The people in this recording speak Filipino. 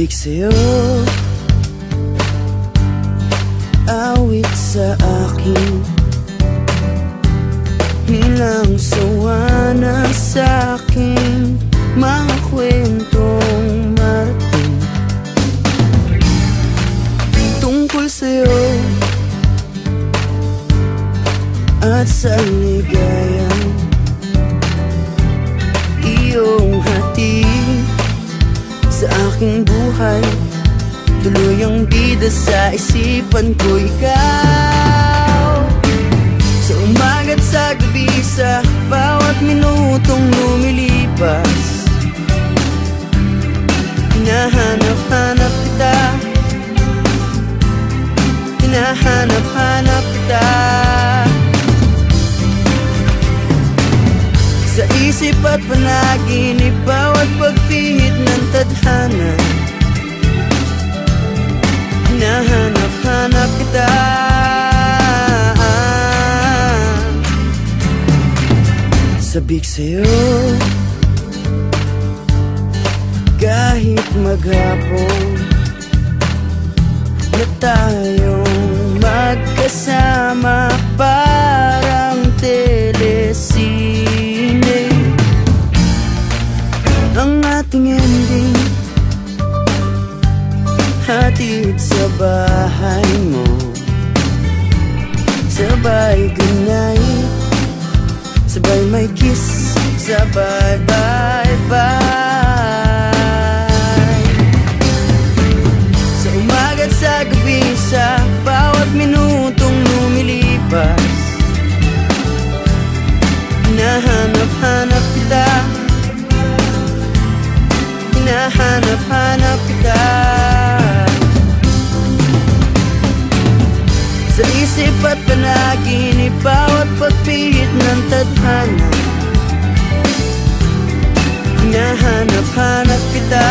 Sabik sa'yo, awit sa akin, nilang sawa na sa'king mga kwentong marating tungkol sa'yo at sa ligayang iyong hatid sa aking buhay. Tuluyang bida sa isipan ko ikaw, sa umaga't sa gabi, sa bawat minutong lumilipas. Hinahanap-hanap kita, hinahanap-hanap kita, sa isip at panaginip, bawat pagpihit ng tadhana. Hinahanap-hanap kita, sabik sa'yo, kahit maghapon na tayong magkasama, parang telesine ang ating ending. Hatid sa bahay mo, sabay goodnight, sabay may kiss, sabay bye-bye. Sa umaga't sa gabi, sa bawat minutong lumilipas, hinahanap-hanap kita, hinahanap-hanap kita, sa isip at panaginip, bawat pagpihit ng tadhana. Hinahanap-hanap kita.